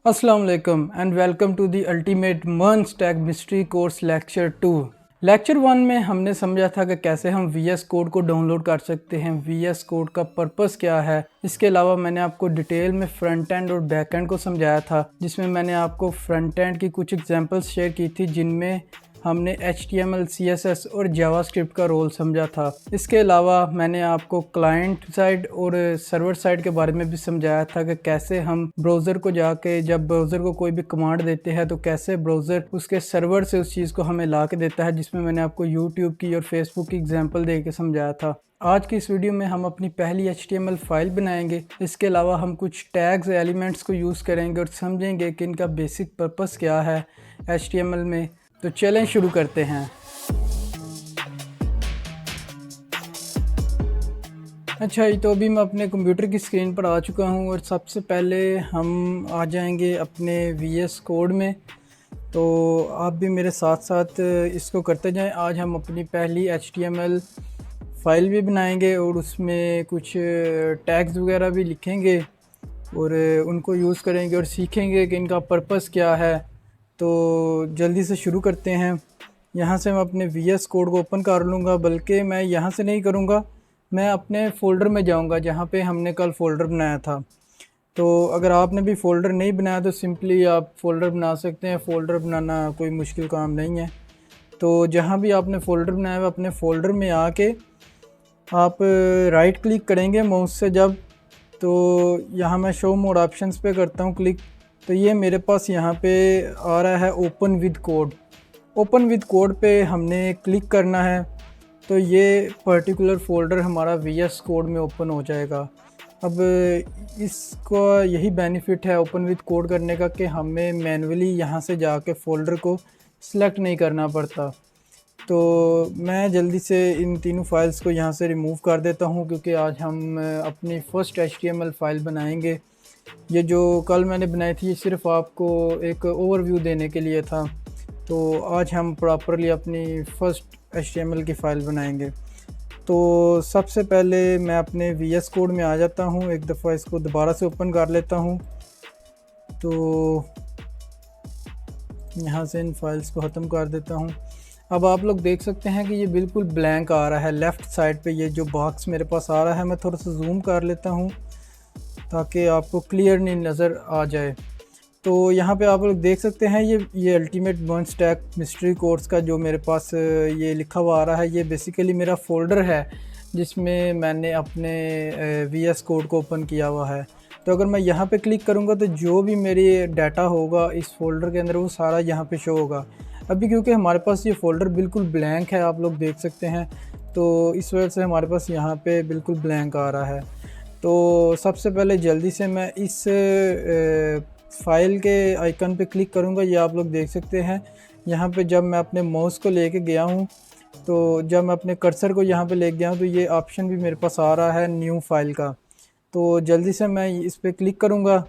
अस्सलाम वालेकुम and welcome to the ultimate MERN stack mastery course lecture 2। Lecture 1 में हमने समझा था कि कैसे हम वीएस कोड को डाउनलोड कर सकते हैं, वीएस कोड का पर्पस क्या है। इसके अलावा मैंने आपको डिटेल में फ्रंट एंड और बैक एंड को समझाया था, जिसमें मैंने आपको फ्रंट एंड की कुछ एग्जांपल्स शेयर की थी जिनमें हमने HTML, CSS और जावास्क्रिप्ट का रोल समझा था। इसके अलावा मैंने आपको क्लाइंट साइड और सर्वर साइड के बारे में भी समझाया था कि कैसे हम ब्राउज़र को जाके जब ब्राउज़र को कोई भी कमांड देते हैं तो कैसे ब्राउज़र उसके सर्वर से उस चीज़ को हमें ला के देता है, जिसमें मैंने आपको यूट्यूब की और फेसबुक की एग्जाम्पल दे के समझाया था। आज की इस वीडियो में हम अपनी पहली HTML फाइल बनाएंगे। इसके अलावा हम कुछ टैग्स एलिमेंट्स को यूज़ करेंगे और समझेंगे कि इनका बेसिक पर्पस क्या है HTML में। तो चलें शुरू करते हैं। अच्छा, तो अभी मैं अपने कंप्यूटर की स्क्रीन पर आ चुका हूं और सबसे पहले हम आ जाएंगे अपने VS कोड में। तो आप भी मेरे साथ साथ इसको करते जाएं। आज हम अपनी पहली HTML फाइल भी बनाएंगे और उसमें कुछ टैग्स वगैरह भी लिखेंगे और उनको यूज़ करेंगे और सीखेंगे कि इनका पर्पस क्या है। तो जल्दी से शुरू करते हैं। यहाँ से मैं अपने VS कोड को ओपन कर लूँगा, बल्कि मैं यहाँ से नहीं करूँगा, मैं अपने फ़ोल्डर में जाऊँगा जहाँ पे हमने कल फ़ोल्डर बनाया था। तो अगर आपने भी फ़ोल्डर नहीं बनाया तो सिंपली आप फ़ोल्डर बना सकते हैं। फ़ोल्डर बनाना कोई मुश्किल काम नहीं है। तो जहाँ भी आपने फ़ोल्डर बनाया है अपने फ़ोल्डर में आके आप राइट क्लिक करेंगे माउस से जब, तो यहाँ मैं शो मोड ऑप्शंस पे करता हूँ क्लिक, तो ये मेरे पास यहाँ पे आ रहा है open with code. Open with code पे हमने क्लिक करना है तो ये पर्टिकुलर फ़ोल्डर हमारा VS कोड में ओपन हो जाएगा। अब इसका यही बेनिफिट है ओपन विद कोड करने का कि हमें मैन्युअली यहाँ से जाके फ़ोल्डर को सिलेक्ट नहीं करना पड़ता। तो मैं जल्दी से इन तीनों फाइल्स को यहाँ से रिमूव कर देता हूँ, क्योंकि आज हम अपनी फ़र्स्ट HTML फाइल बनाएंगे। ये जो कल मैंने बनाई थी ये सिर्फ आपको एक ओवरव्यू देने के लिए था। तो आज हम प्रॉपरली अपनी फ़र्स्ट HTML की फ़ाइल बनाएंगे। तो सबसे पहले मैं अपने VS कोड में आ जाता हूँ, एक दफ़ा इसको दोबारा से ओपन कर लेता हूँ। तो यहाँ से इन फाइल्स को ख़त्म कर देता हूँ। अब आप लोग देख सकते हैं कि ये बिल्कुल ब्लैंक आ रहा है। लेफ़्ट साइड पे ये जो बॉक्स मेरे पास आ रहा है, मैं थोड़ा सा जूम कर लेता हूँ ताकि आपको क्लियर नहीं नज़र आ जाए। तो यहाँ पे आप लोग देख सकते हैं ये ultimate MERN stack mastery course का जो मेरे पास ये लिखा हुआ आ रहा है, ये बेसिकली मेरा फ़ोल्डर है जिसमें मैंने अपने VS कोड को ओपन किया हुआ है। तो अगर मैं यहाँ पे क्लिक करूँगा तो जो भी मेरी डाटा होगा इस फ़ोल्डर के अंदर वो सारा यहाँ पे शो होगा। अभी क्योंकि हमारे पास ये फ़ोल्डर बिल्कुल ब्लैंक है, आप लोग देख सकते हैं, तो इस वजह से हमारे पास यहाँ पे बिल्कुल ब्लैंक आ रहा है। तो सबसे पहले जल्दी से मैं इस फाइल के आइकन पे क्लिक करूँगा। ये आप लोग देख सकते हैं यहाँ पे जब मैं अपने माउस को लेके गया हूँ, तो जब मैं अपने कर्सर को यहाँ पे ले गया हूँ तो ये ऑप्शन भी मेरे पास आ रहा है न्यू फाइल का। तो जल्दी से मैं इस पर क्लिक करूँगा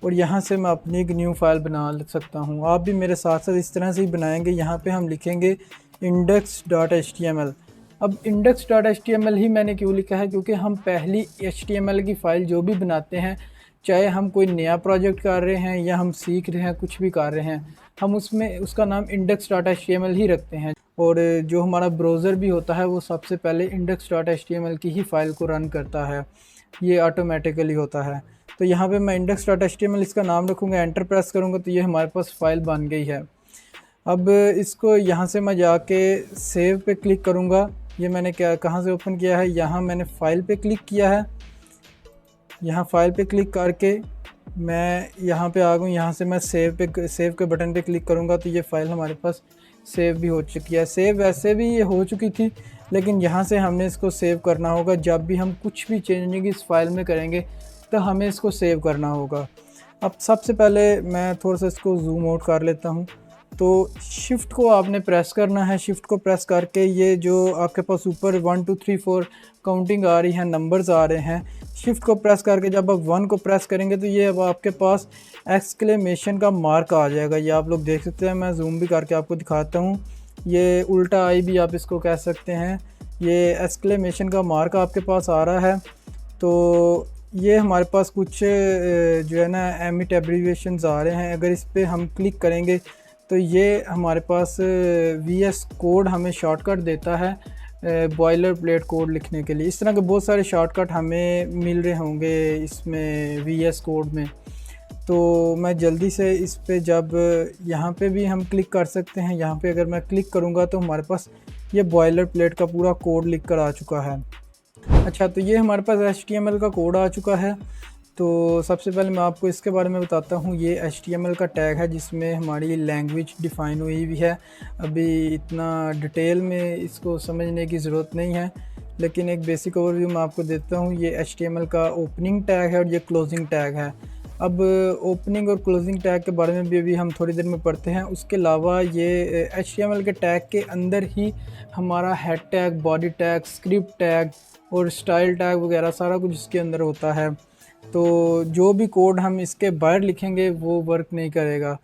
और यहाँ से मैं अपनी एक न्यू फाइल बना सकता हूँ। आप भी मेरे साथ साथ इस तरह से ही बनाएंगे। यहाँ पे हम लिखेंगे index.html। अब index.html ही मैंने क्यों लिखा है, क्योंकि हम पहली HTML की फ़ाइल जो भी बनाते हैं, चाहे हम कोई नया प्रोजेक्ट कर रहे हैं या हम सीख रहे हैं, कुछ भी कर रहे हैं, हम उसमें उसका नाम index.html ही रखते हैं। और जो हमारा ब्राउज़र भी होता है वो सबसे पहले index.html की ही फ़ाइल को रन करता है, ये ऑटोमेटिकली होता है। तो यहाँ पे मैं index.html इसका नाम रखूँगा, एंटर प्रेस करूँगा तो ये हमारे पास फ़ाइल बन गई है। अब इसको यहाँ से मैं जाके सेव पे क्लिक करूँगा। ये मैंने कहाँ से ओपन किया है, यहाँ मैंने फ़ाइल पे क्लिक किया है। यहाँ फ़ाइल पे क्लिक करके मैं यहाँ पे आ गई। यहाँ से मैं सेव के बटन पे क्लिक करूँगा तो ये फ़ाइल हमारे पास सेव भी हो चुकी है। सेव वैसे भी ये हो चुकी थी, लेकिन यहाँ से हमने इसको सेव करना होगा। जब भी हम कुछ भी चेंजिंग इस फाइल में करेंगे तो हमें इसको सेव करना होगा। अब सबसे पहले मैं थोड़ा सा इसको जूम आउट कर लेता हूँ। तो शिफ्ट को आपने प्रेस करना है। शिफ्ट को प्रेस करके ये जो आपके पास ऊपर 1 2 3 4 काउंटिंग आ रही है, नंबर्स आ रहे हैं, शिफ्ट को प्रेस करके जब आप 1 को प्रेस करेंगे तो ये अब आपके पास एक्सक्लेमेशन का मार्क आ जाएगा। ये आप लोग देख सकते हैं। मैं जूम भी करके आपको दिखाता हूँ। ये उल्टा आई भी आप इसको कह सकते हैं। ये एक्सक्लेमेशन का मार्क आपके पास आ रहा है। तो ये हमारे पास कुछ जो है ना एमिट एब्रीविएशंस आ रहे हैं। अगर इस पर हम क्लिक करेंगे तो ये हमारे पास VS कोड हमें शॉर्टकट देता है बॉयलर प्लेट कोड लिखने के लिए। इस तरह के बहुत सारे शॉर्टकट हमें मिल रहे होंगे इसमें VS कोड में। तो मैं जल्दी से इस पे, जब यहाँ पे भी हम क्लिक कर सकते हैं, यहाँ पे अगर मैं क्लिक करूँगा तो हमारे पास ये बॉयलर प्लेट का पूरा कोड लिख कर आ चुका है। अच्छा, तो ये हमारे पास HTML का कोड आ चुका है। तो सबसे पहले मैं आपको इसके बारे में बताता हूँ। ये HTML का टैग है जिसमें हमारी लैंग्वेज डिफ़ाइन हुई हुई है। अभी इतना डिटेल में इसको समझने की ज़रूरत नहीं है, लेकिन एक बेसिक ओवरव्यू मैं आपको देता हूँ। ये HTML का ओपनिंग टैग है और ये क्लोजिंग टैग है। अब ओपनिंग और क्लोजिंग टैग के बारे में भी अभी हम थोड़ी देर में पढ़ते हैं। उसके अलावा ये HTML के टैग के अंदर ही हमारा head tag, body tag, script tag और स्टाइल टैग वगैरह सारा कुछ इसके अंदर होता है। तो जो भी कोड हम इसके बाहर लिखेंगे वो वर्क नहीं करेगा,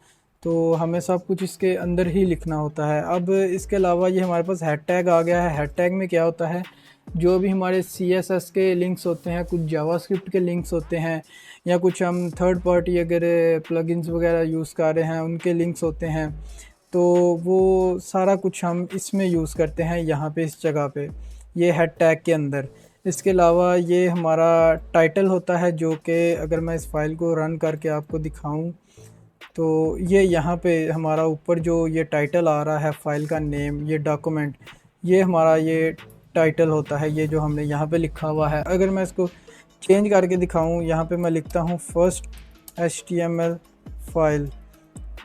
तो हमें सब कुछ इसके अंदर ही लिखना होता है। अब इसके अलावा ये हमारे पास हेड टैग आ गया है। हेड टैग में क्या होता है, जो भी हमारे CSS के लिंक्स होते हैं, कुछ जावास्क्रिप्ट के लिंक्स होते हैं, या कुछ हम थर्ड पार्टी अगर प्लगइन्स वगैरह यूज़ कर रहे हैं उनके लिंक्स होते हैं, तो वो सारा कुछ हम इसमें यूज़ करते हैं यहाँ पे, इस जगह पे, ये हेड टैग के अंदर। इसके अलावा ये हमारा टाइटल होता है, जो कि अगर मैं इस फाइल को रन करके आपको दिखाऊं तो ये यहाँ पे हमारा ऊपर जो ये टाइटल आ रहा है, फाइल का नेम, ये डॉक्यूमेंट, ये हमारा ये टाइटल होता है, ये जो हमने यहाँ पे लिखा हुआ है। अगर मैं इसको चेंज करके दिखाऊं, यहाँ पे मैं लिखता हूँ फर्स्ट HTML फाइल,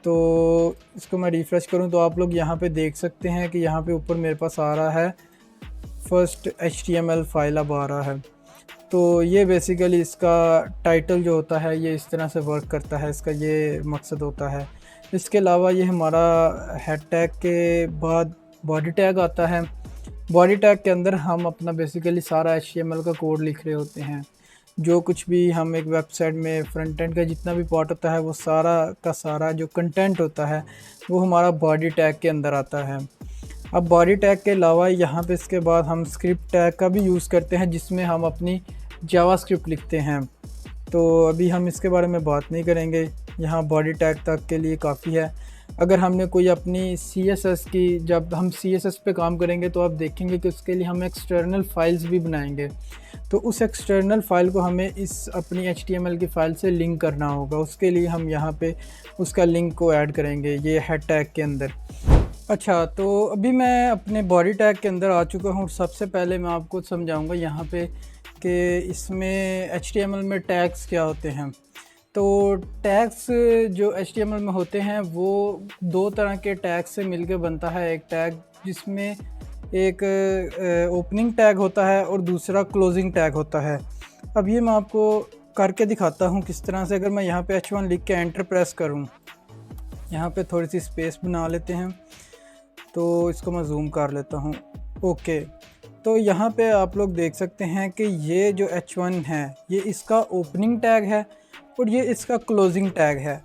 तो इसको मैं रिफ़्रेश करूँ तो आप लोग यहाँ पे देख सकते हैं कि यहाँ पे ऊपर मेरे पास आ रहा है फर्स्ट HTML फाइल अब आ रहा है। तो ये बेसिकली इसका टाइटल जो होता है ये इस तरह से वर्क करता है, इसका ये मकसद होता है। इसके अलावा ये हमारा हेड टैग के बाद बॉडी टैग आता है। बॉडी टैग के अंदर हम अपना बेसिकली सारा HTML का कोड लिख रहे होते हैं। जो कुछ भी हम एक वेबसाइट में फ्रंट एंड का जितना भी पार्ट होता है, वो सारा का सारा जो कंटेंट होता है वो हमारा बॉडी टैग के अंदर आता है। अब बॉडी टैग के अलावा यहाँ पे इसके बाद हम स्क्रिप्ट टैग का भी यूज़ करते हैं, जिसमें हम अपनी जावास्क्रिप्ट लिखते हैं। तो अभी हम इसके बारे में बात नहीं करेंगे, यहाँ बॉडी टैग तक के लिए काफ़ी है। अगर हमने कोई अपनी CSS की, जब हम CSS पे काम करेंगे तो आप देखेंगे कि उसके लिए हम एक्सटर्नल फाइल्स भी बनाएंगे। तो उस एक्सटर्नल फ़ाइल को हमें इस अपनी HTML की फ़ाइल से लिंक करना होगा। उसके लिए हम यहाँ पे उसका लिंक को ऐड करेंगे ये हेड टैग के अंदर। अच्छा, तो अभी मैं अपने बॉडी टैग के अंदर आ चुका हूँ। सबसे पहले मैं आपको समझाऊँगा यहाँ पे कि इसमें HTML में टैग्स क्या होते हैं। तो टैग्स जो HTML में होते हैं वो दो तरह के टैग से मिलकर बनता है। एक टैग जिसमें एक ओपनिंग टैग होता है और दूसरा क्लोजिंग टैग होता है। अब ये मैं आपको करके दिखाता हूँ किस तरह से। अगर मैं यहाँ पे H1 लिख के एंटर प्रेस करूँ, यहाँ पे थोड़ी सी स्पेस बना लेते हैं, तो इसको मैं जूम कर लेता हूँ। ओके, तो यहाँ पे आप लोग देख सकते हैं कि ये जो H1 है ये इसका ओपनिंग टैग है और ये इसका क्लोजिंग टैग है।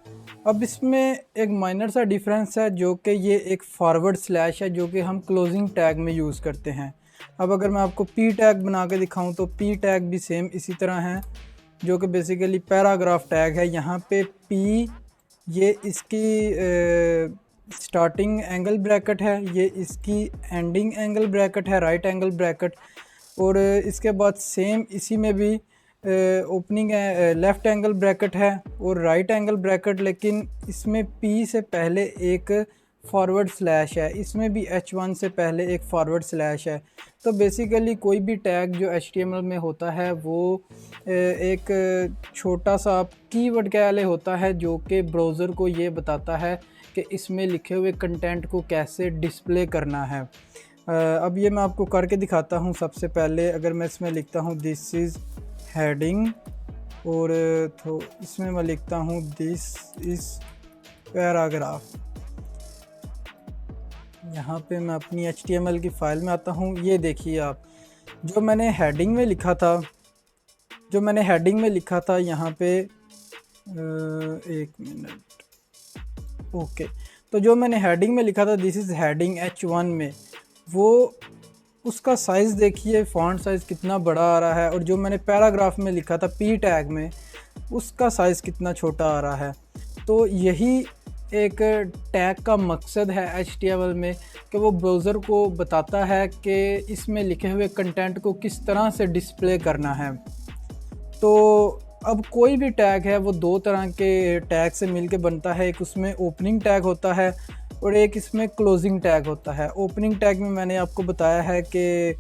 अब इसमें एक माइनर सा डिफरेंस है, जो कि ये एक फॉरवर्ड स्लैश है जो कि हम क्लोजिंग टैग में यूज़ करते हैं। अब अगर मैं आपको P टैग बना के दिखाऊं तो P टैग भी सेम इसी तरह है, जो कि बेसिकली पैराग्राफ टैग है। यहाँ पे P ये इसकी स्टार्टिंग एंगल ब्रैकेट है, ये इसकी एंडिंग एंगल ब्रैकेट है, राइट एंगल ब्रैकेट। और इसके बाद सेम इसी में भी ओपनिंग लेफ़्ट एंगल ब्रैकेट है और राइट एंगल ब्रैकेट, लेकिन इसमें P से पहले एक फॉरवर्ड स्लैश है, इसमें भी H1 से पहले एक फॉरवर्ड स्लैश है। तो बेसिकली कोई भी टैग जो HTML में होता है वो एक छोटा सा कीवर्ड कैले होता है, जो कि ब्राउज़र को ये बताता है कि इसमें लिखे हुए कंटेंट को कैसे डिस्प्ले करना है। अब ये मैं आपको करके दिखाता हूँ। सबसे पहले अगर मैं इसमें लिखता हूँ दिस इज़ हेडिंग, और तो इसमें मैं लिखता हूँ दिस इज़ पैराग्राफ। यहाँ पे मैं अपनी HTML की फ़ाइल में आता हूँ। ये देखिए आप, जो मैंने हेडिंग में लिखा था, यहाँ पे एक मिनट। ओके, तो जो मैंने हेडिंग में लिखा था दिस इज़ हेडिंग H1 में, वो उसका साइज़ देखिए, फ़ॉन्ट साइज़ कितना बड़ा आ रहा है, और जो मैंने पैराग्राफ में लिखा था पी टैग में, उसका साइज़ कितना छोटा आ रहा है। तो यही एक टैग का मकसद है HTML में, कि वो ब्राउज़र को बताता है कि इसमें लिखे हुए कंटेंट को किस तरह से डिस्प्ले करना है। तो अब कोई भी टैग है वो दो तरह के टैग से मिलके बनता है। एक उसमें ओपनिंग टैग होता है और एक इसमें क्लोजिंग टैग होता है। ओपनिंग टैग में मैंने आपको बताया है कि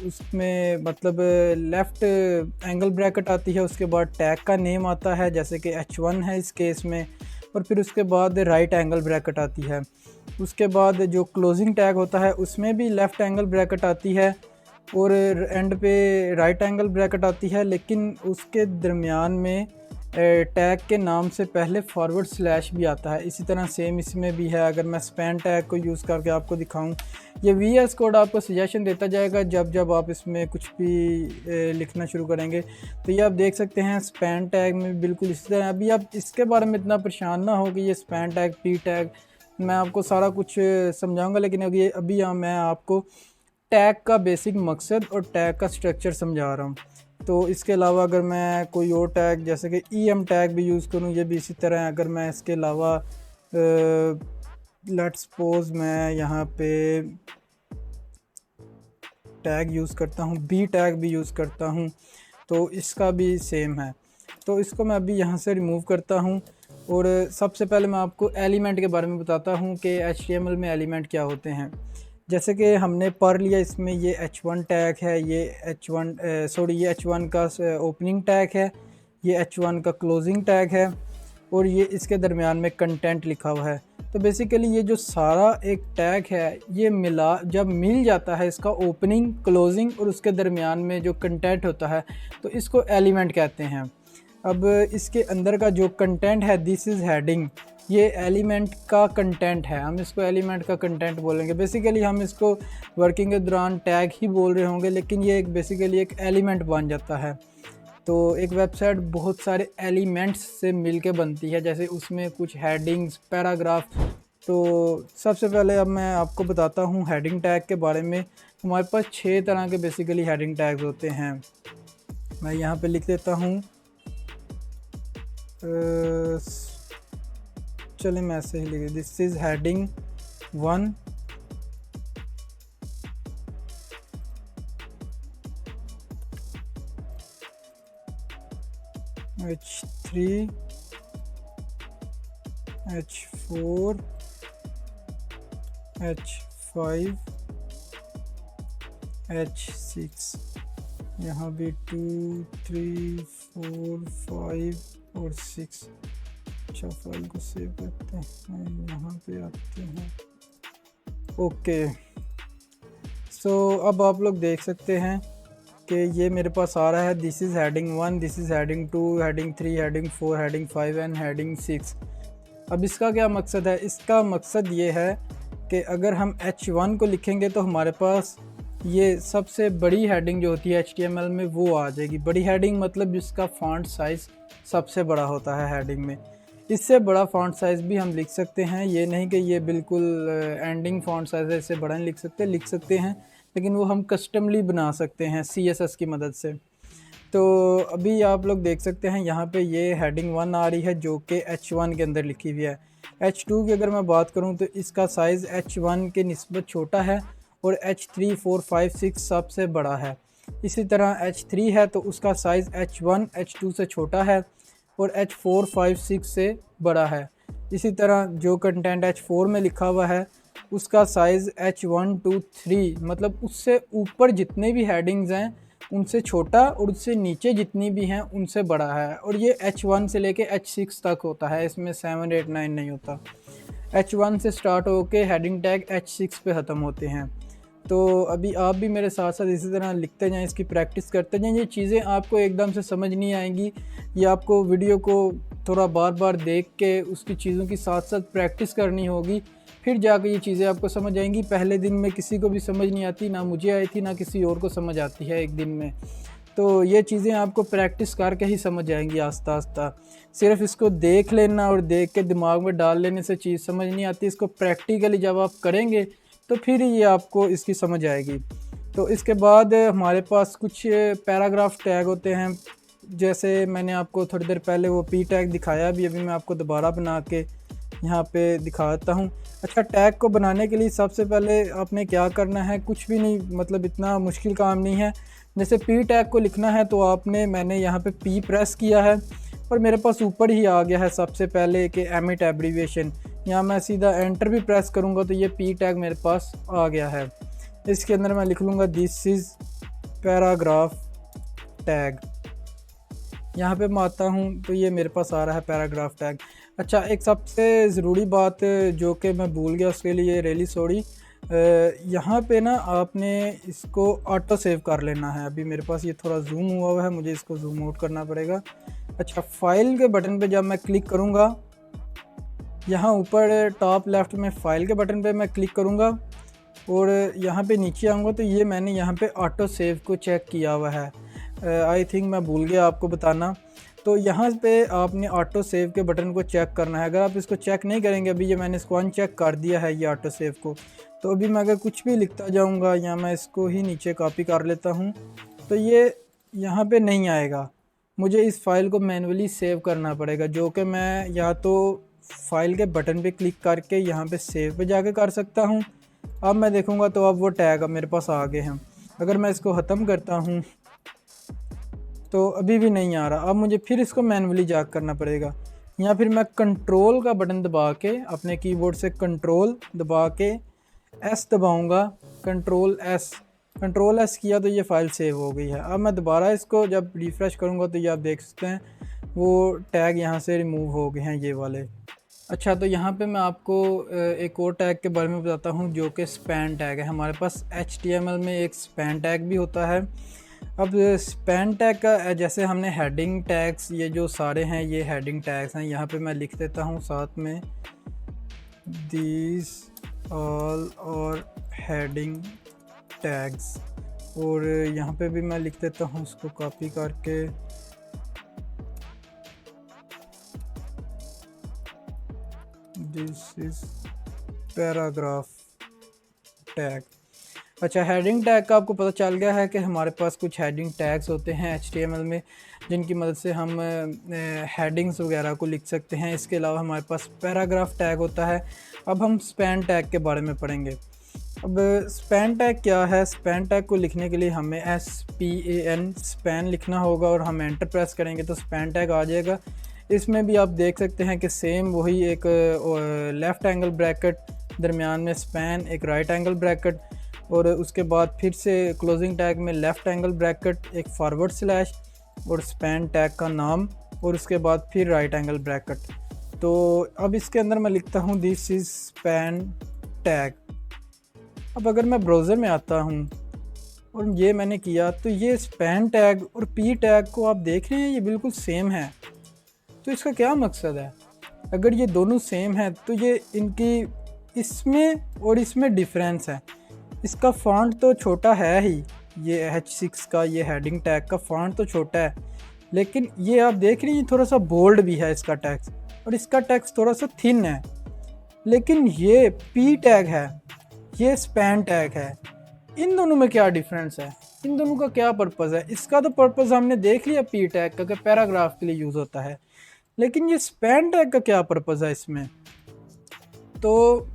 उसमें मतलब लेफ़्ट एंगल ब्रैकेट आती है, उसके बाद टैग का नेम आता है जैसे कि H1 है इस केस में, और फिर उसके बाद राइट एंगल ब्रैकेट आती है। उसके बाद जो क्लोजिंग टैग होता है उसमें भी लेफ़्ट एंगल ब्रैकेट आती है और एंड पे राइट एंगल ब्रैकेट आती है, लेकिन उसके दरमियान में टैग के नाम से पहले फॉरवर्ड स्लैश भी आता है। इसी तरह सेम इसमें भी है। अगर मैं स्पैन टैग को यूज़ करके आपको दिखाऊं, ये VS कोड आपको सजेशन देता जाएगा जब जब आप इसमें कुछ भी लिखना शुरू करेंगे। तो ये आप देख सकते हैं स्पैन टैग में बिल्कुल इसी तरह। अभी आप इसके बारे में इतना परेशान ना हो कि ये स्पैन टैग, पी टैग, मैं आपको सारा कुछ समझाऊँगा, लेकिन अभी मैं आपको टैग का बेसिक मकसद और टैग का स्ट्रक्चर समझा रहा हूँ। तो इसके अलावा अगर मैं कोई और टैग जैसे कि EM टैग भी यूज़ करूँ, ये भी इसी तरह है। अगर मैं इसके अलावा लेट्स सपोज मैं यहाँ पे टैग यूज़ करता हूँ, B टैग भी यूज़ करता हूँ, तो इसका भी सेम है। तो इसको मैं अभी यहाँ से रिमूव करता हूँ। और सबसे पहले मैं आपको एलिमेंट के बारे में बताता हूँ कि HTML में एलिमेंट क्या होते हैं। जैसे कि हमने पढ़ लिया, इसमें ये H1 टैग है, ये H1 का ओपनिंग टैग है, ये H1 का क्लोजिंग टैग है, और ये इसके दरमियान में कंटेंट लिखा हुआ है। तो बेसिकली ये जो सारा एक टैग है, ये जब मिल जाता है इसका ओपनिंग, क्लोजिंग और उसके दरमियान में जो कंटेंट होता है, तो इसको एलिमेंट कहते हैं। अब इसके अंदर का जो कंटेंट है, दिस इज़ हेडिंग, ये एलिमेंट का कंटेंट है। हम इसको एलिमेंट का कंटेंट बोलेंगे। बेसिकली हम इसको वर्किंग के दौरान टैग ही बोल रहे होंगे, लेकिन ये बेसिकली एक एलिमेंट बन जाता है। तो एक वेबसाइट बहुत सारे एलिमेंट्स से मिलके बनती है, जैसे उसमें कुछ हेडिंग्स, पैराग्राफ। तो सबसे पहले अब मैं आपको बताता हूँ हेडिंग टैग के बारे में। हमारे पास 6 तरह के बेसिकली हेडिंग टैग्स होते हैं। मैं यहाँ पे लिख देता हूँ, चलिए मैं ऐसे ही लिख, this is heading 1, H3, H4, H5, H6, यहाँ भी 2, 3, 4, 5 और 6। अच्छा, फाइल को सेव करते हैं, यहाँ पे आते हैं। ओके, सो अब आप लोग देख सकते हैं कि ये मेरे पास आ रहा है, this is heading 1, this is heading 2, heading 3, heading 4, heading 5 and heading 6। अब इसका क्या मकसद है? इसका मकसद ये है कि अगर हम H1 को लिखेंगे तो हमारे पास ये सबसे बड़ी हेडिंग जो होती है HTML में वो आ जाएगी। बड़ी हेडिंग मतलब जिसका फ़ॉन्ट साइज़ सबसे बड़ा होता है हेडिंग में। इससे बड़ा फ़ॉन्ट साइज़ भी हम लिख सकते हैं, ये नहीं कि ये बिल्कुल एंडिंग फ़ॉन्ट साइज़ है, इससे बड़ा नहीं लिख सकते हैं, लेकिन वो हम कस्टमली बना सकते हैं CSS की मदद से। तो अभी आप लोग देख सकते हैं यहाँ पे ये हेडिंग 1 आ रही है जो कि H1 के अंदर लिखी हुई है। H2 की अगर मैं बात करूँ तो इसका साइज़ H1 के निस्बत छोटा है और H3, 4, 5, 6 सबसे बड़ा है। इसी तरह H3 है तो उसका साइज़ H1, H2 से छोटा है और H4, 5, 6 से बड़ा है। इसी तरह जो कंटेंट H4 में लिखा हुआ है उसका साइज़ H1, 2, 3 मतलब उससे ऊपर जितने भी हेडिंग्स हैं उनसे छोटा और उससे नीचे जितनी भी हैं उनसे बड़ा है। और ये H1 से लेके H6 तक होता है, इसमें 7, 8, 9 नहीं होता। H1 से स्टार्ट होके हेडिंग टैग H6 पे ख़त्म होते हैं। तो अभी आप भी मेरे साथ साथ इसी तरह लिखते जाएं, इसकी प्रैक्टिस करते जाएं। ये चीज़ें आपको एकदम से समझ नहीं आएंगी, ये आपको वीडियो को थोड़ा बार बार देख के उसकी चीज़ों की साथ साथ प्रैक्टिस करनी होगी, फिर जाकर ये चीज़ें आपको समझ आएंगी। पहले दिन में किसी को भी समझ नहीं आती, ना मुझे आई थी ना किसी और को समझ आती है एक दिन में। तो ये चीज़ें आपको प्रैक्टिस करके ही समझ आएंगी आस्ता आस्ता। सिर्फ इसको देख लेना और देख के दिमाग में डाल लेने से चीज़ समझ नहीं आती। इसको प्रैक्टिकली जब आप करेंगे तो फिर ये आपको इसकी समझ आएगी। तो इसके बाद हमारे पास कुछ पैराग्राफ टैग होते हैं, जैसे मैंने आपको थोड़ी देर पहले वो पी टैग दिखाया भी, अभी मैं आपको दोबारा बना के यहाँ पे दिखा देता हूँ। अच्छा, टैग को बनाने के लिए सबसे पहले आपने क्या करना है, कुछ भी नहीं, मतलब इतना मुश्किल काम नहीं है। जैसे पी टैग को लिखना है तो मैंने यहाँ पे पी प्रेस किया है और मेरे पास ऊपर ही आ गया है सबसे पहले कि एमिट एब्रीविएशन। यहाँ मैं सीधा एंटर भी प्रेस करूँगा तो ये पी टैग मेरे पास आ गया है। इसके अंदर मैं लिख लूँगा दिस इज़ पैराग्राफ टैग। यहाँ पे मैं आता हूँ तो ये मेरे पास आ रहा है पैराग्राफ टैग। अच्छा, एक सबसे ज़रूरी बात जो कि मैं भूल गया, उसके लिए रियली सॉरी। यहाँ पे ना आपने इसको ऑटो सेव कर लेना है। अभी मेरे पास ये थोड़ा जूम हुआ है, मुझे इसको जूम आउट करना पड़ेगा। अच्छा, फाइल के बटन पे जब मैं क्लिक करूँगा, यहाँ ऊपर टॉप लेफ़्ट में फ़ाइल के बटन पे मैं क्लिक करूँगा और यहाँ पे नीचे आऊँगा तो ये मैंने यहाँ पे ऑटो सेव को चेक किया हुआ है। आई थिंक मैं भूल गया आपको बताना। तो यहाँ पे आपने ऑटो सेव के बटन को चेक करना है। अगर आप इसको चेक नहीं करेंगे, अभी ये मैंने इसको अनचेक कर दिया है ये ऑटो सेव को, तो अभी मैं अगर कुछ भी लिखता जाऊँगा या मैं इसको ही नीचे कॉपी कर लेता हूँ तो ये यहाँ पे नहीं आएगा। मुझे इस फ़ाइल को मैन्युअली सेव करना पड़ेगा, जो कि मैं या तो फाइल के बटन पे क्लिक करके यहाँ पे सेव पे जाके कर सकता हूँ। अब मैं देखूँगा तो अब वो टैग अब मेरे पास आ गए हैं। अगर मैं इसको ख़त्म करता हूँ तो अभी भी नहीं आ रहा। अब मुझे फिर इसको मैन्युअली जाके करना पड़ेगा, या फिर मैं कंट्रोल का बटन दबा के अपने कीबोर्ड से कंट्रोल दबा के एस दबाऊँगा, कंट्रोल एस किया तो ये फ़ाइल सेव हो गई है। अब मैं दोबारा इसको जब रिफ़्रेश करूँगा तो ये आप देख सकते हैं वो टैग यहाँ से रिमूव हो गए हैं ये वाले। अच्छा, तो यहाँ पे मैं आपको एक और टैग के बारे में बताता हूँ जो कि स्पैन टैग है। हमारे पास HTML में एक स्पैन टैग भी होता है। अब स्पैन टैग का जैसे हमने हेडिंग टैग्स, ये जो सारे हैं ये हेडिंग टैग्स हैं। यहाँ पे मैं लिख देता हूँ साथ में दिस ऑल और हेडिंग टैग्स, और यहाँ पे भी मैं लिख देता हूँ इसको कॉपी करके दिस इज़ पैराग्राफ टैग। अच्छा, हेडिंग टैग का आपको पता चल गया है कि हमारे पास कुछ हेडिंग टैग्स होते हैं HTML में, जिनकी मदद से हम हेडिंग्स वगैरह को लिख सकते हैं। इसके अलावा हमारे पास पैराग्राफ टैग होता है। अब हम स्पैन टैग के बारे में पढ़ेंगे। अब स्पैन टैग क्या है? स्पैन टैग को लिखने के लिए हमें SPAN स्पैन लिखना होगा और हम एंटर प्रेस करेंगे तो स्पैन टैग आ जाएगा। इसमें भी आप देख सकते हैं कि सेम वही एक लेफ़्ट एंगल ब्रैकेट, दरमियान में स्पैन, एक राइट एंगल ब्रैकेट, और उसके बाद फिर से क्लोजिंग टैग में लेफ़्ट एंगल ब्रैकेट, एक फॉरवर्ड स्लैश और स्पैन टैग का नाम, और उसके बाद फिर राइट एंगल ब्रैकेट। तो अब इसके अंदर मैं लिखता हूँ दिस इज़ स्पैन टैग। अब अगर मैं ब्राउज़र में आता हूँ और ये मैंने किया तो ये स्पैन टैग और पी टैग को आप देख रहे हैं ये बिल्कुल सेम है। तो इसका क्या मकसद है? अगर ये दोनों सेम है तो ये इनकी इसमें और इसमें डिफरेंस है। इसका फ़ॉन्ट तो छोटा है ही, ये H6 का ये हेडिंग टैग का फ़ॉन्ट तो छोटा है, लेकिन ये आप देख रही हैं थोड़ा सा बोल्ड भी है इसका टेक्स्ट, और इसका टेक्स्ट थोड़ा सा थिन है। लेकिन ये पी टैग है, ये स्पैन टैग है। इन दोनों में क्या डिफरेंस है? इन दोनों का क्या पर्पज़ है? इसका तो पर्पज़ हमने देख लिया पी टैग का कि पैराग्राफ के लिए यूज़ होता है, लेकिन ये स्पैन टैग का क्या पर्पज़ है इसमें? तो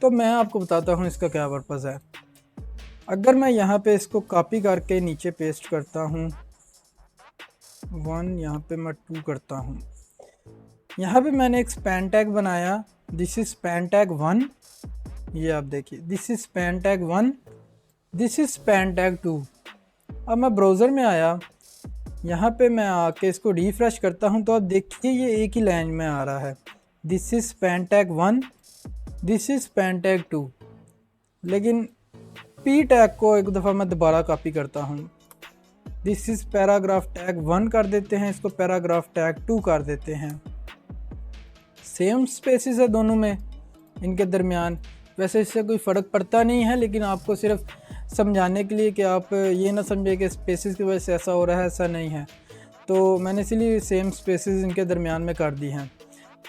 मैं आपको बताता हूँ इसका क्या पर्पज़ है। अगर मैं यहाँ पे इसको कॉपी करके नीचे पेस्ट करता हूँ 1, यहाँ पे मैं 2 करता हूँ, यहाँ पे मैंने एक स्पैन टैग बनाया, दिस इज़ स्पैन टैग 1, ये आप देखिए this is span tag 1, this is span tag 2। अब मैं ब्राउज़र में आया, यहाँ पे मैं आके इसको रिफ़्रेश करता हूँ तो आप देखिए ये एक ही लाइन में आ रहा है, this is span tag 1, this is span tag 2। लेकिन पी टैग को एक दफ़ा मैं दोबारा कॉपी करता हूँ, दिस इज़ पैराग्राफ टैग 1 कर देते हैं, इसको पैराग्राफ टैग 2 कर देते हैं। सेम स्पेसेस है दोनों में, इनके दरमियान वैसे इससे कोई फ़र्क पड़ता नहीं है, लेकिन आपको सिर्फ समझाने के लिए कि आप ये ना समझे कि स्पेसेस की वजह से ऐसा हो रहा है, ऐसा नहीं है। तो मैंने इसलिए सेम स्पेसेस इनके दरमियान में कर दी हैं।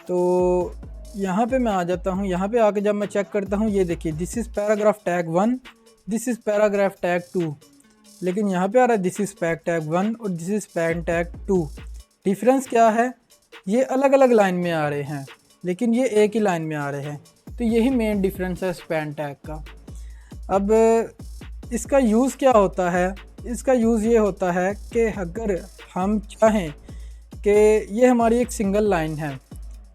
तो यहाँ पे मैं आ जाता हूँ, यहाँ पे आके जब मैं चेक करता हूँ, ये देखिए this is paragraph tag 1, this is paragraph tag 2, लेकिन यहाँ पे आ रहा है दिस इज़ पैग टैग 1 और this is peg tag 2। Difference क्या है, ये अलग अलग लाइन में आ रहे हैं लेकिन ये एक ही लाइन में आ रहे हैं, तो यही मेन डिफरेंस है स्पैन टैग का। अब इसका यूज़ क्या होता है, इसका यूज़ ये होता है कि अगर हम चाहें कि ये हमारी एक सिंगल लाइन है,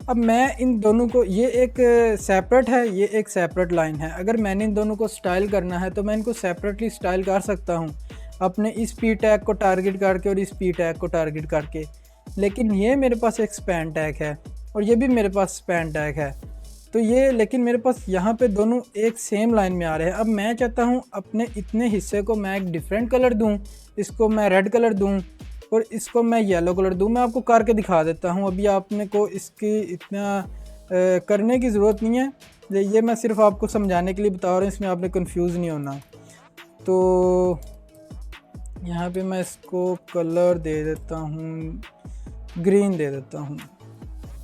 अब मैं इन दोनों को, ये एक सेपरेट है, ये एक सेपरेट लाइन है, अगर मैंने इन दोनों को स्टाइल करना है तो मैं इनको सेपरेटली स्टाइल कर सकता हूँ अपने इस पी टैग को टारगेट करके और इस पी टैग को टारगेट करके। लेकिन ये मेरे पास एक स्पैन टैग है और ये भी मेरे पास स्पैन टैग है, तो ये लेकिन मेरे पास यहाँ पे दोनों एक सेम लाइन में आ रहे हैं। अब मैं चाहता हूँ अपने इतने हिस्से को मैं एक डिफरेंट कलर दूँ, इसको मैं रेड कलर दूँ और इसको मैं येलो कलर दूँ। मैं आपको करके दिखा देता हूँ, अभी आपने को इसकी इतना करने की ज़रूरत नहीं है, ये मैं सिर्फ आपको समझाने के लिए बता रहा हूँ, इसमें आपने कंफ्यूज नहीं होना। तो यहाँ पे मैं इसको कलर दे देता हूँ, ग्रीन दे देता हूँ।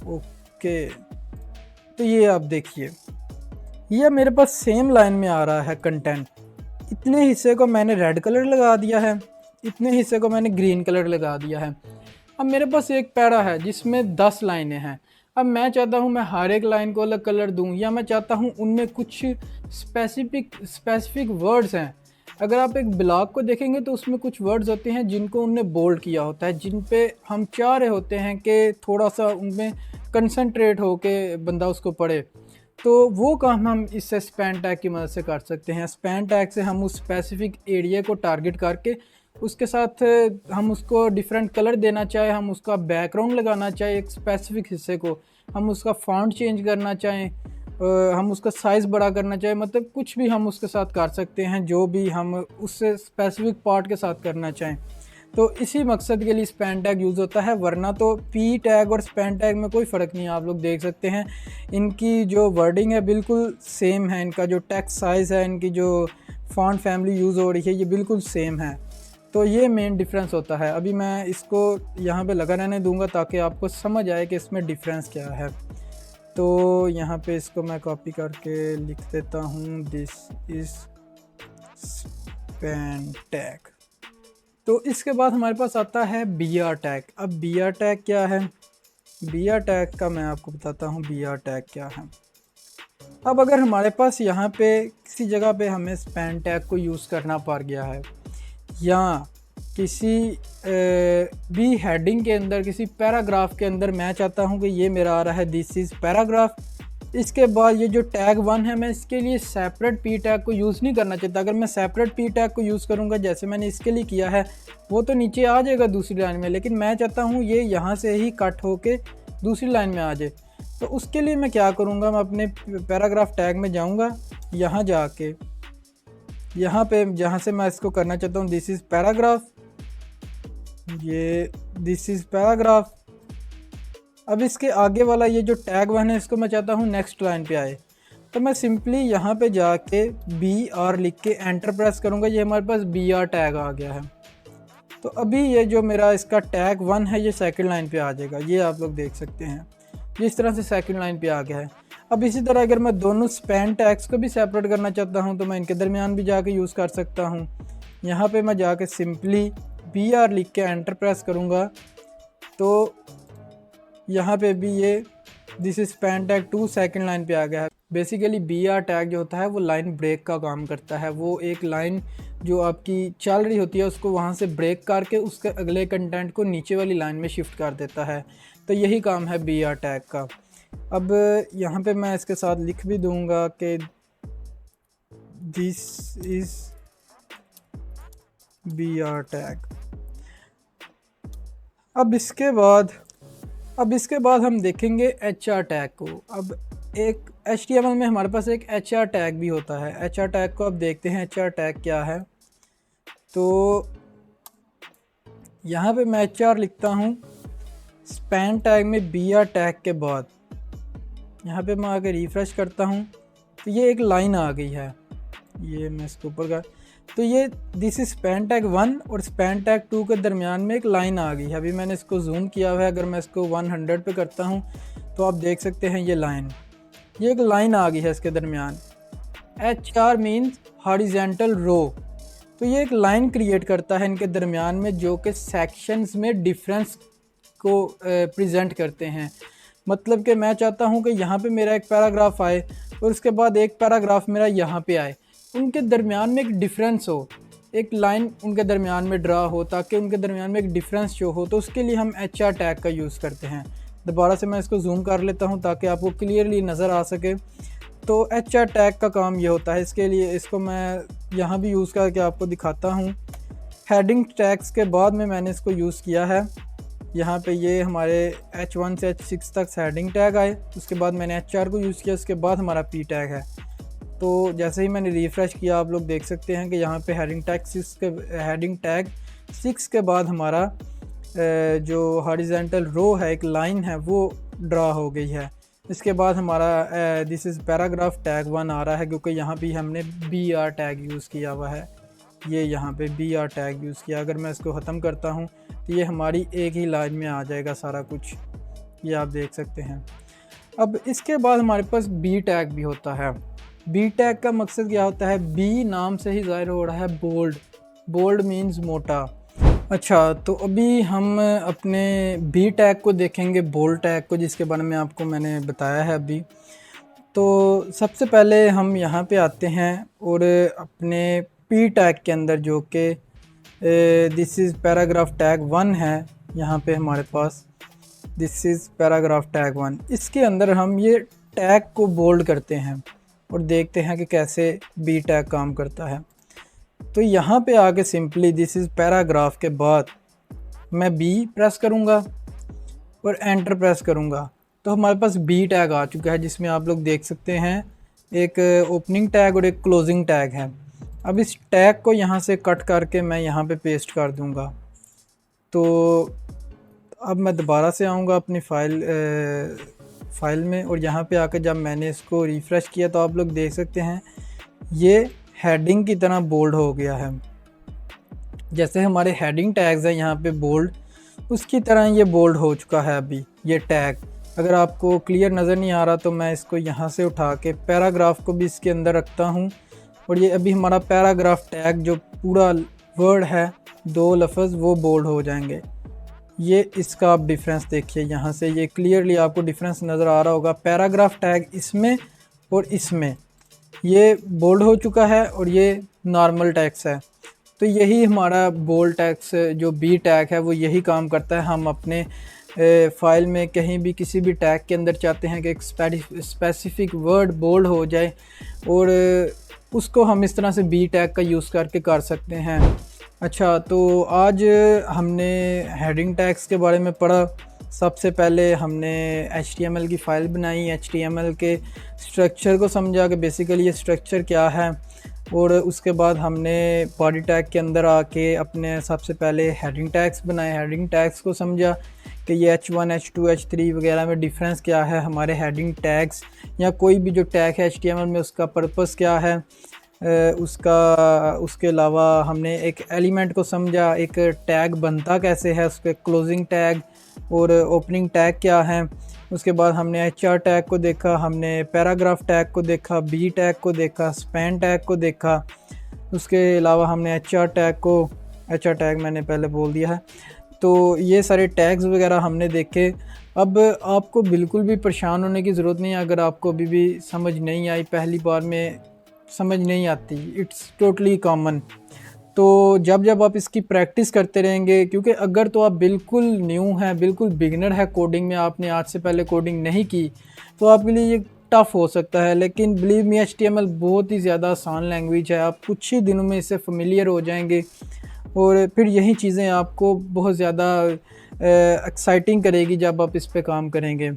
ओके, तो ये आप देखिए, ये मेरे पास सेम लाइन में आ रहा है कंटेंट। इतने हिस्से को मैंने रेड कलर लगा दिया है, इतने हिस्से को मैंने ग्रीन कलर लगा दिया है। अब मेरे पास एक पैरा है जिसमें 10 लाइनें हैं। अब मैं चाहता हूँ मैं हर एक लाइन को अलग कलर दूँ, या मैं चाहता हूँ उनमें कुछ स्पेसिफिक वर्ड्स हैं। अगर आप एक ब्लॉग को देखेंगे तो उसमें कुछ वर्ड्स होते हैं जिनको उनने बोल्ड किया होता है, जिन पे हम चाह रहे होते हैं कि थोड़ा सा उनमें कंसंट्रेट हो के बंदा उसको पढ़े। तो वो काम हम इससे स्पैन टैग की मदद से कर सकते हैं। स्पैन टैग से हम उस स्पेसिफिक एरिया को टारगेट करके उसके साथ हम उसको डिफरेंट कलर देना चाहे, हम उसका बैकग्राउंड लगाना चाहे एक स्पेसिफिक हिस्से को, हम उसका फॉन्ट चेंज करना चाहें, हम उसका साइज़ बड़ा करना चाहें, मतलब कुछ भी हम उसके साथ कर सकते हैं जो भी हम उस स्पेसिफिक पार्ट के साथ करना चाहें। तो इसी मकसद के लिए स्पैन टैग यूज़ होता है, वरना तो पी टैग और स्पैन टैग में कोई फ़र्क नहीं है। आप लोग देख सकते हैं इनकी जो वर्डिंग है बिल्कुल सेम है, इनका जो टेक्स्ट साइज़ है, इनकी जो फॉन्ट फैमिली यूज़ हो रही है, ये बिल्कुल सेम है। तो ये मेन डिफरेंस होता है। अभी मैं इसको यहाँ पे लगा रहने दूंगा ताकि आपको समझ आए कि इसमें डिफरेंस क्या है। तो यहाँ पे इसको मैं कॉपी करके लिख देता हूँ, दिस इज़ स्पैन टैग। तो इसके बाद हमारे पास आता है बी आर टैग। अब बी आर टैग क्या है, बी आर टैग का मैं आपको बताता हूँ बी आर टैग क्या है। अब अगर हमारे पास यहाँ पे किसी जगह पे हमें स्पैन टैग को यूज़ करना पड़ गया है, या किसी भी हेडिंग के अंदर, किसी पैराग्राफ के अंदर मैं चाहता हूँ कि ये मेरा आ रहा है दिस इज़ पैराग्राफ, इसके बाद ये जो टैग 1 है मैं इसके लिए सेपरेट पी टैग को यूज़ नहीं करना चाहता। अगर मैं सेपरेट पी टैग को यूज़ करूँगा जैसे मैंने इसके लिए किया है, वो तो नीचे आ जाएगा दूसरी लाइन में, लेकिन मैं चाहता हूँ ये यहाँ से ही कट होके दूसरी लाइन में आ जाए। तो उसके लिए मैं क्या करूँगा, मैं अपने पैराग्राफ टैग में जाऊँगा, यहाँ जाके यहाँ पे जहाँ से मैं इसको करना चाहता हूँ दिस इज़ पैराग्राफ, ये दिस इज़ पैराग्राफ। अब इसके आगे वाला ये जो टैग 1 है इसको मैं चाहता हूँ नेक्स्ट लाइन पे आए, तो मैं सिंपली यहाँ पे जाके बी आर लिख के एंटर प्रेस करूँगा, ये हमारे पास बी आर टैग आ गया है। तो अभी ये जो मेरा इसका टैग 1 है ये सेकंड लाइन पे आ जाएगा, ये आप लोग देख सकते हैं जिस तरह से सेकंड लाइन पे आ गया है। अब इसी तरह अगर मैं दोनों स्पैन टैग्स को भी सेपरेट करना चाहता हूं तो मैं इनके दरमियान भी जाके यूज़ कर सकता हूं। यहाँ पे मैं जाके सिंपली बी आर लिख के एंटर प्रेस करूँगा, तो यहाँ पे भी ये this is span tag 2 second line पे आ गया है। बेसिकली बी आर टैग जो होता है वो लाइन ब्रेक का काम करता है, वो एक लाइन जो आपकी चल रही होती है उसको वहाँ से ब्रेक करके उसके अगले कंटेंट को नीचे वाली लाइन में शिफ्ट कर देता है। तो यही काम है बी आर टैग का। अब यहाँ पे मैं इसके साथ लिख भी दूंगा कि this is B R tag. अब इसके बाद हम देखेंगे एच आर टैग को। अब एक HTML में हमारे पास एक एच आर टैग भी होता है। एच आर टैग को अब देखते हैं एच आर टैग क्या है। तो यहाँ पे मैं एच आर लिखता हूँ स्पैन टैग में बी आर टैग के बाद, यहाँ पे मैं आके रिफ़्रेश करता हूँ तो ये एक लाइन आ गई है, ये मैं इसके ऊपर का, तो ये दिस इज स्पैन टैग 1 और स्पैन टैग 2 के दरमियान में एक लाइन आ गई है। अभी मैंने इसको जूम किया हुआ है, अगर मैं इसको 100 पे करता हूँ तो आप देख सकते हैं ये एक लाइन आ गई है इसके दरमियान। HR मीन्स हॉरिजेंटल रो। तो ये एक लाइन क्रिएट करता है इनके दरमियान में, जो कि सेक्शंस में डिफरेंस को प्रेजेंट करते हैं। मतलब कि मैं चाहता हूँ कि यहाँ पे मेरा एक पैराग्राफ आए और उसके बाद एक पैराग्राफ मेरा यहाँ पे आए, उनके दरमियान में एक डिफरेंस हो, एक लाइन उनके दरमियान में ड्रा हो, ताकि उनके दरमियान में एक डिफरेंस शो हो। तो उसके लिए हम HR टैग का यूज़ करते हैं। दोबारा से मैं इसको जूम कर लेता हूँ ताकि आपको क्लियरली नज़र आ सके। तो HR टैग का काम ये होता है। इसके लिए इसको मैं यहाँ भी यूज़ करके आपको दिखाता हूँ। हेडिंग टैग्स के बाद में मैंने इसको यूज़ किया है। यहाँ पे ये हमारे H1 से H6 तक हेडिंग टैग आए, उसके बाद मैंने HR को यूज़ किया, उसके बाद हमारा P टैग है। तो जैसे ही मैंने रिफ़्रेश किया आप लोग देख सकते हैं कि यहाँ पे हेडिंग टैग 6 के बाद हमारा जो हॉरिजेंटल रो है, एक लाइन है, वो ड्रा हो गई है। इसके बाद हमारा दिस इज़ पैराग्राफ टैग 1 आ रहा है, क्योंकि यहाँ भी हमने BR टैग यूज़ किया हुआ है। ये यहाँ पे BR टैग यूज़ किया। अगर मैं इसको ख़त्म करता हूँ तो ये हमारी एक ही लाइन में आ जाएगा सारा कुछ, ये आप देख सकते हैं। अब इसके बाद हमारे पास B टैग भी होता है। B टैग का मकसद क्या होता है? B नाम से ही ज़ाहिर हो रहा है बोल्ड मीन्स मोटा। अच्छा, तो अभी हम अपने B टैग को देखेंगे, बोल्ड टैग को, जिसके बारे में आपको मैंने बताया है अभी। तो सबसे पहले हम यहाँ पे आते हैं और अपने P टैग के अंदर, जो कि दिस इज़ पैराग्राफ टैग 1 है, यहाँ पे हमारे पास दिस इज़ पैराग्राफ टैग 1, इसके अंदर हम ये टैग को बोल्ड करते हैं और देखते हैं कि कैसे B टैग काम करता है। तो यहाँ पे आके सिंपली दिस इज़ पैराग्राफ के बाद मैं B प्रेस करूँगा और एंटर प्रेस करूँगा, तो हमारे पास B टैग आ चुका है, जिसमें आप लोग देख सकते हैं एक ओपनिंग टैग और एक क्लोजिंग टैग है। अब इस टैग को यहाँ से कट करके मैं यहाँ पे पेस्ट कर दूँगा। तो अब मैं दोबारा से आऊँगा अपनी फ़ाइल में, और यहाँ पे आकर जब मैंने इसको रिफ़्रेश किया तो आप लोग देख सकते हैं ये हेडिंग की तरह बोल्ड हो गया है। जैसे हमारे हेडिंग टैग्स हैं यहाँ पे बोल्ड, उसकी तरह ये बोल्ड हो चुका है अभी ये टैग। अगर आपको क्लियर नज़र नहीं आ रहा तो मैं इसको यहाँ से उठा के पैराग्राफ को भी इसके अंदर रखता हूँ, और ये अभी हमारा पैराग्राफ टैग जो पूरा वर्ड है, 2 लफ्ज़, वो बोल्ड हो जाएंगे। ये इसका आप डिफरेंस देखिए, यहाँ से ये क्लियरली आपको डिफरेंस नज़र आ रहा होगा। पैराग्राफ टैग इसमें और इसमें ये बोल्ड हो चुका है और ये नॉर्मल टेक्स्ट है। तो यही हमारा बोल्ड टेक्स्ट जो B टैग है वो यही काम करता है। हम अपने फ़ाइल में कहीं भी किसी भी टैग के अंदर चाहते हैं कि एक स्पेसिफिक वर्ड बोल्ड हो जाए, और उसको हम इस तरह से B टैग का यूज़ करके कर सकते हैं। अच्छा, तो आज हमने हेडिंग टैग्स के बारे में पढ़ा। सबसे पहले हमने HTML की फ़ाइल बनाई, HTML के स्ट्रक्चर को समझा कि बेसिकली ये स्ट्रक्चर क्या है, और उसके बाद हमने बॉडी टैग के अंदर आके अपने सबसे पहले हेडिंग टैग्स बनाए, हेडिंग टैग्स को समझा कि ये H1, H2, H3 वगैरह में डिफरेंस क्या है। हमारे हेडिंग टैग्स या कोई भी जो टैग है HTML में उसका पर्पस क्या है, उसके अलावा हमने एक एलिमेंट को समझा, एक टैग बनता कैसे है, उसके क्लोजिंग टैग और ओपनिंग टैग क्या है। उसके बाद हमने HR टैग को देखा, हमने पैराग्राफ टैग को देखा, B टैग को देखा, स्पैन टैग को देखा। उसके अलावा हमने HR टैग मैंने पहले बोल दिया है। तो ये सारे टैग्स वगैरह हमने देखे। अब आपको बिल्कुल भी परेशान होने की ज़रूरत नहीं है अगर आपको अभी भी समझ नहीं आई, पहली बार में समझ नहीं आती, इट्स टोटली कॉमन। तो जब आप इसकी प्रैक्टिस करते रहेंगे, क्योंकि अगर तो आप बिल्कुल न्यू हैं, बिल्कुल बिगिनर है कोडिंग में, आपने आज से पहले कोडिंग नहीं की, तो आपके लिए ये टफ़ हो सकता है। लेकिन बिलीव मी, HTML बहुत ही ज़्यादा आसान लैंग्वेज है। आप कुछ ही दिनों में इससे फेमिलियर हो जाएंगे, और फिर यही चीज़ें आपको बहुत ज़्यादा एक्साइटिंग करेगी जब आप इस पे काम करेंगे।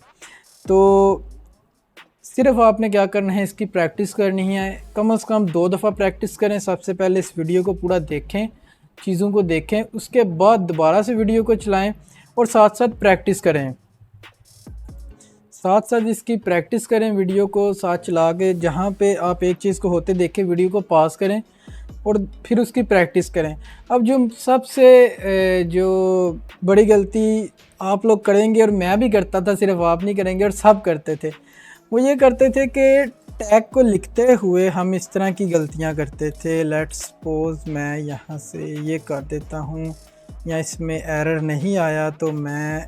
तो सिर्फ आपने क्या करना है, इसकी प्रैक्टिस करनी है। कम से कम 2 दफ़ा प्रैक्टिस करें। सबसे पहले इस वीडियो को पूरा देखें, चीज़ों को देखें, उसके बाद दोबारा से वीडियो को चलाएं और साथ साथ प्रैक्टिस करें। साथ साथ इसकी प्रैक्टिस करें, वीडियो को साथ चला के। जहाँ पे आप एक चीज़ को होते देखें वीडियो को पॉज करें, और फिर उसकी प्रैक्टिस करें। अब जो सबसे जो बड़ी गलती आप लोग करेंगे और मैं भी करता था, सिर्फ आप नहीं करेंगे और सब करते थे, वो ये करते थे कि टैग को लिखते हुए हम इस तरह की गलतियां करते थे। लेट्स सपोज मैं यहाँ से ये कर देता हूँ, या इसमें एरर नहीं आया तो मैं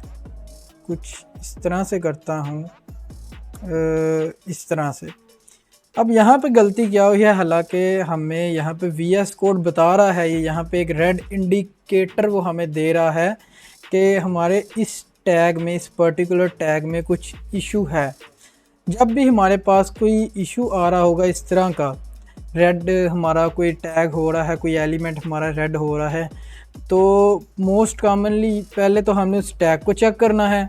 कुछ इस तरह से करता हूँ, इस तरह से। अब यहाँ पे गलती क्या हुई है, हालांकि हमें यहाँ पे VS कोड बता रहा है, ये यहाँ पे एक रेड इंडिकेटर वो हमें दे रहा है कि हमारे इस टैग में, इस पर्टिकुलर टैग में कुछ इशू है। जब भी हमारे पास कोई इशू आ रहा होगा इस तरह का, रेड हमारा कोई टैग हो रहा है, कोई एलिमेंट हमारा रेड हो रहा है, तो मोस्ट कॉमनली पहले तो हमने उस टैग को चेक करना है।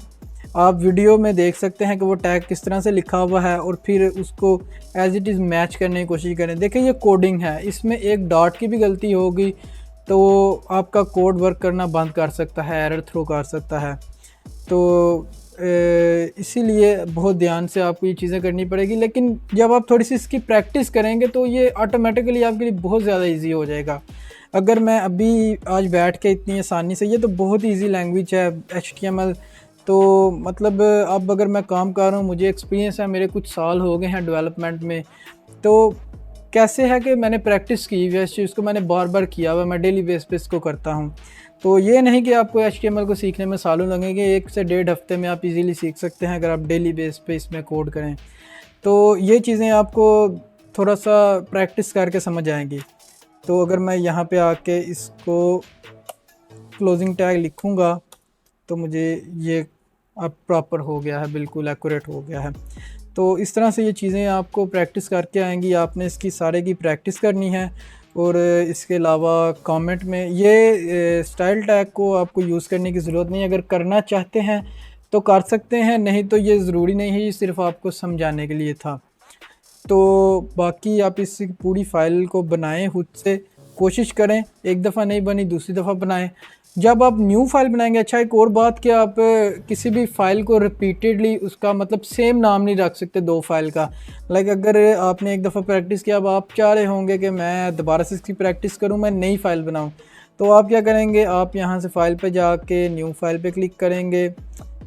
आप वीडियो में देख सकते हैं कि वो टैग किस तरह से लिखा हुआ है, और फिर उसको एज इट इज़ मैच करने की कोशिश करें। देखिए ये कोडिंग है, इसमें एक डॉट की भी गलती होगी तो आपका कोड वर्क करना बंद कर सकता है, एरर थ्रो कर सकता है। तो इसीलिए बहुत ध्यान से आपको ये चीज़ें करनी पड़ेगी। लेकिन जब आप थोड़ी सी इसकी प्रैक्टिस करेंगे तो ये ऑटोमेटिकली आपके लिए बहुत ज़्यादा इजी हो जाएगा। अगर मैं अभी आज बैठ के इतनी आसानी से, ये तो बहुत इजी लैंग्वेज है HTML, तो मतलब अब अगर मैं काम कर रहा हूँ, मुझे एक्सपीरियंस है, मेरे कुछ साल हो गए हैं डेवलपमेंट में, तो कैसे है कि मैंने प्रैक्टिस की हुई है, इस चीज़ को मैंने बार बार किया हुआ, मैं डेली बेस पे इसको करता हूँ। तो ये नहीं कि आपको HTML को सीखने में सालों लगेंगे, 1 से 1.5 हफ्ते में आप इजीली सीख सकते हैं अगर आप डेली बेस पे इसमें कोड करें। तो ये चीज़ें आपको थोड़ा सा प्रैक्टिस करके समझ आएंगी। तो अगर मैं यहाँ पे आके इसको क्लोजिंग टैग लिखूँगा तो मुझे ये अब प्रॉपर हो गया है, बिल्कुल एक्यूरेट हो गया है। तो इस तरह से ये चीज़ें आपको प्रैक्टिस करके आएंगी, आपने इसकी सारे की प्रैक्टिस करनी है। और इसके अलावा कमेंट में ये स्टाइल टैग को आपको यूज़ करने की ज़रूरत नहीं है, अगर करना चाहते हैं तो कर सकते हैं, नहीं तो ये ज़रूरी नहीं है, ये सिर्फ आपको समझाने के लिए था। तो बाकी आप इस पूरी फ़ाइल को बनाएं, खुद से कोशिश करें, एक दफ़ा नहीं बनी दूसरी दफ़ा बनाएं। जब आप न्यू फाइल बनाएंगे, अच्छा एक और बात कि आप किसी भी फाइल को रिपीटेडली उसका मतलब सेम नाम नहीं रख सकते 2 फाइल का। लाइक अगर आपने एक दफ़ा प्रैक्टिस किया, अब आप चाह रहे होंगे कि मैं दोबारा से इसकी प्रैक्टिस करूं, मैं नई फ़ाइल बनाऊं, तो आप क्या करेंगे, आप यहां से फ़ाइल पे जाके न्यू फाइल पे क्लिक करेंगे,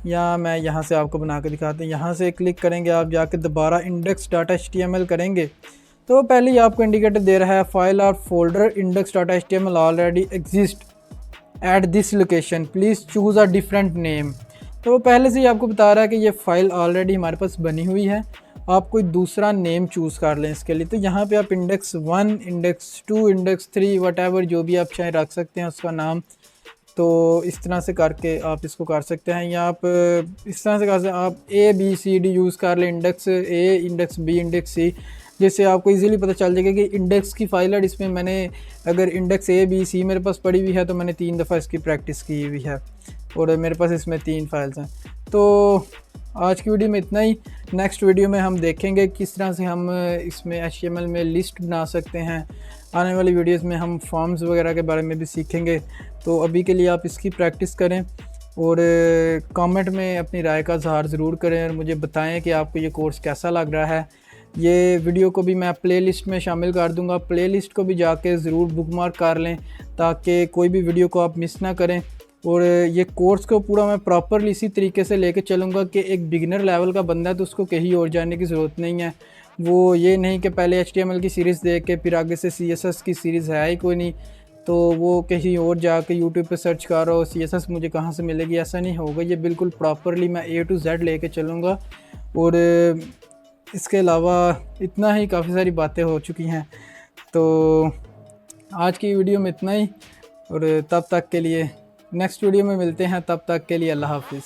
या मैं यहाँ से आपको बना के दिखाते हैं, यहाँ से क्लिक करेंगे, आप जाके दोबारा index.html करेंगे तो पहले ही आपको इंडिकेटर दे रहा है फाइल और folder index.html already exist at this location, please choose a different name. तो वो पहले से ही आपको बता रहा है कि ये फ़ाइल ऑलरेडी हमारे पास बनी हुई है, आप कोई दूसरा नेम चूज़ कर लें इसके लिए। तो यहाँ पे आप इंडेक्स 1, इंडेक्स 2, इंडेक्स 3 वटेवर जो भी आप चाहे रख सकते हैं उसका नाम। तो इस तरह से करके आप इसको कर सकते हैं, या आप इस तरह से कर सकते हैं, आप ABCD यूज़ कर लें, index A, index B, index C, जिससे आपको इजीली पता चल जाएगा कि इंडेक्स की फ़ाइल है। इसमें मैंने अगर इंडेक्स A, B, C मेरे पास पड़ी हुई है तो मैंने 3 दफ़ा इसकी प्रैक्टिस की हुई है, और मेरे पास इसमें 3 फाइल्स हैं। तो आज की वीडियो में इतना ही। नेक्स्ट वीडियो में हम देखेंगे किस तरह से हम इसमें HTML में लिस्ट बना सकते हैं। आने वाली वीडियोस में हम फॉर्म्स वगैरह के बारे में भी सीखेंगे। तो अभी के लिए आप इसकी प्रैक्टिस करें और कमेंट में अपनी राय का इज़हार ज़रूर करें, और मुझे बताएं कि आपको ये कोर्स कैसा लग रहा है। ये वीडियो को भी मैं प्लेलिस्ट में शामिल कर दूंगा, प्लेलिस्ट को भी जाके ज़रूर बुकमार्क कर लें ताकि कोई भी वीडियो को आप मिस ना करें। और ये कोर्स को पूरा मैं प्रॉपरली इसी तरीके से लेके चलूँगा कि एक बिगिनर लेवल का बंदा है तो उसको कहीं और जाने की ज़रूरत नहीं है। वो ये नहीं कि पहले HTML की सीरीज़ देख के फिर आगे से CSS की सीरीज़ है ही कोई नहीं तो वो कहीं और जाके यूट्यूब पे सर्च कर रहा हो CSS मुझे कहाँ से मिलेगी, ऐसा नहीं होगा। ये बिल्कुल प्रॉपरली मैं A to Z लेके चलूँगा। और इसके अलावा इतना ही, काफ़ी सारी बातें हो चुकी हैं। तो आज की वीडियो में इतना ही, और तब तक के लिए नेक्स्ट वीडियो में मिलते हैं। तब तक के लिए अल्लाह हाफिज़।